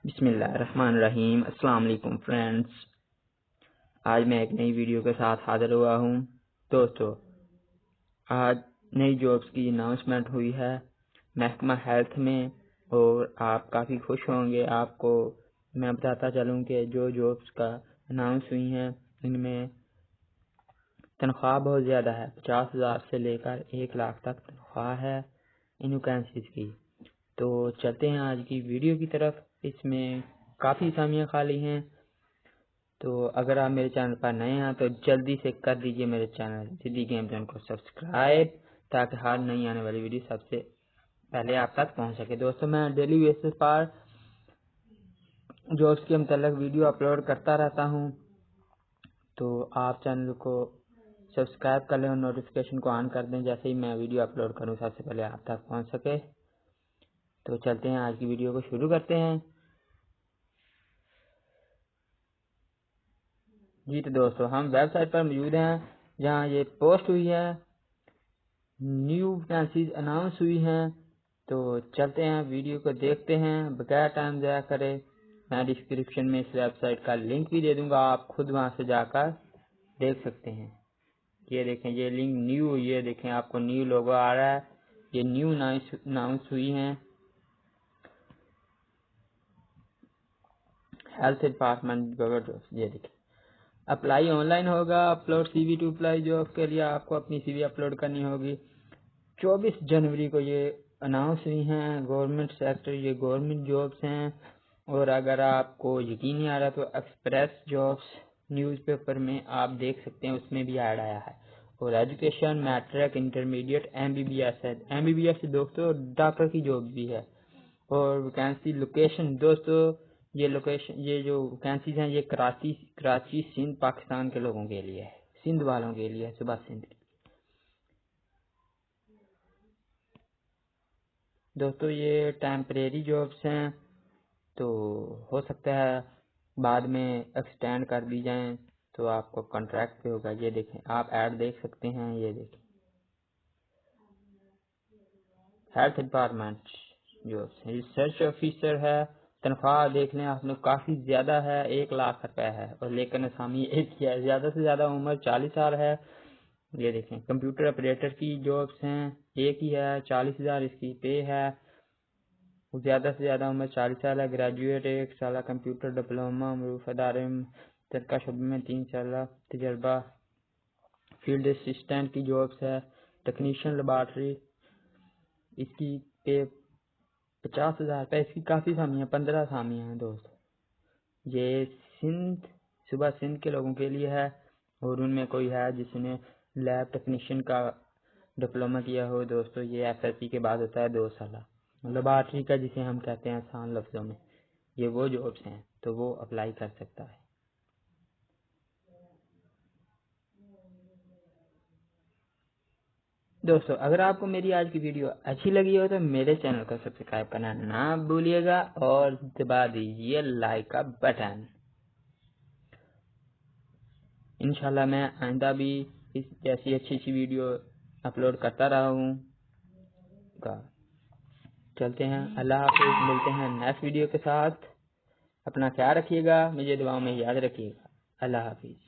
بسم اللہ الرحمن الرحیم۔ السلام علیکم فرینڈز، آج میں ایک نئی ویڈیو کے ساتھ حاضر ہوا ہوں۔ دوستو، آج نئی جابس کی اناؤنسمنٹ ہوئی ہے محکمہ ہیلتھ میں، اور آپ کافی خوش ہوں گے۔ آپ کو میں بتاتا چلوں کہ جو جابس کا اناؤنس ہوئی ہیں ان میں تنخواہ بہت زیادہ ہے، 50,000 سے لے کر 1 لاکھ تک تنخواہ ہے ان ویکینسیز کی۔ تو چلتے ہیں آج کی ویڈیو کی طرف۔ اس میں کافی اسامیاں خالی ہیں، تو اگر آپ میرے چینل پر نئے ہیں تو جلدی سے کر دیجئے میرے چینل جدی گیم زون کو سبسکرائب، تاکہ ہر نئی آنے والی ویڈیو سب سے پہلے آپ تک پہنچ سکے۔ دوستو، میں ڈیلی بیسس پر جابس کے متعلق ویڈیو اپلوڈ کرتا رہتا ہوں، تو آپ چینل کو سبسکرائب کر لیں اور نوٹیفیکیشن کو آن کر دیں، جیسے ہی میں ویڈیو اپلوڈ کروں سب سے پہلے آپ تک پہنچ سکے۔ تو چلتے ہیں آج کی ویڈیو کو شروع کرتے ہیں۔ جی تو دوستو، ہم ویب سائٹ پر موجود ہیں جہاں یہ پوسٹ ہوئی ہے، نیو ویکینسیز اناؤنس ہوئی ہیں۔ تو چلتے ہیں ویڈیو کو دیکھتے ہیں بغیر ٹائم ضائع کرے۔ میں ڈسکرپشن میں اس ویب سائٹ کا لنک بھی دے دوں گا، آپ خود وہاں سے جا کر دیکھ سکتے ہیں۔ یہ دیکھیں، یہ لنک نیو، یہ دیکھیں آپ کو نیو لوگو آ رہا ہے، یہ نیو اناؤنس ہوئی ہیں ہیلتھ ڈپارٹمنٹ گورنمنٹ۔ یہ دیکھیں، اپلائی آن لائن ہوگا، upload C V to apply job کے لیے آپ کو اپنی سی وی اپلوڈ کرنی ہوگی۔ 24 جنوری کو یہ اناؤنس ہوئی ہیں، گورنمنٹ سیکٹر، یہ گورنمنٹ جابس ہیں۔ اور اگر آپ کو یقین نہیں آ رہا تو ایکسپریس جابس نیوز پیپر میں آپ دیکھ سکتے ہیں، اس میں بھی ایڈ آیا ہے۔ اور ایجوکیشن میٹرک انٹرمیڈیٹ MBBS ہے، MBBS دوستو ڈاکٹر کی جاب بھی ہے۔ اور ویکینسی لوکیشن دوستو، یہ لوکیشن، یہ جو ویکینسیز ہیں یہ کراچی سندھ پاکستان کے لوگوں کے لیے ہے، سندھ والوں کے لیے، صوبہ سندھ۔ دوستو یہ ٹیمپریری جابس ہیں، تو ہو سکتا ہے بعد میں ایکسٹینڈ کر دی جائیں تو آپ کو کانٹریکٹ پہ ہوگا۔ یہ دیکھیں، آپ ایڈ دیکھ سکتے ہیں، یہ دیکھیں health department jobs, research officer ہے۔ تنخواہ دیکھ لیں آپ نے، کافی زیادہ ہے، 1 لاکھ روپے ہے، اور لیکن اسامی ایک ہی ہے، زیادہ سے زیادہ عمر 40 سال ہے۔ یہ دیکھیں، کمپیوٹر آپریٹر کی جابس ہیں، ایک ہی ہے، 40,000 اس کی پے ہے۔ زیادہ سے زیادہ عمر 40 سال ہے، گریجویٹ 1 سالہ کمپیوٹر ڈپلوما، معروف ادارے ترکہ شعبے میں 3 سالہ تجربہ۔ فیلڈ اسسٹنٹ کی جابس ہے، ٹیکنیشین لیبارٹری، اس کی پے 50,000 روپے، اس کی کافی سامیاں، 15 سامیاں ہیں دوست۔ یہ سندھ، صوبہ سندھ کے لوگوں کے لیے ہے، اور ان میں کوئی ہے جس نے لیب ٹیکنیشین کا ڈپلوما کیا ہو دوستو، یہ SSC کے بعد ہوتا ہے 2 سالہ۔ لیبارٹری کا جسے ہم کہتے ہیں آسان لفظوں میں، یہ وہ جابس ہیں، تو وہ اپلائی کر سکتا ہے۔ دوستو، اگر آپ کو میری آج کی ویڈیو اچھی لگی ہو تو میرے چینل کو سبسکرائب کرنا نہ بھولیے گا، اور دبا دیجیے لائک کا بٹن۔ انشاءاللہ میں آئندہ بھی اس جیسی اچھی ویڈیو اپلوڈ کرتا رہا ہوں گا۔ چلتے ہیں، اللہ حافظ، ملتے ہیں نیکسٹ ویڈیو کے ساتھ۔ اپنا خیال رکھیے گا، مجھے دعاؤں میں یاد رکھیے گا۔ اللہ حافظ۔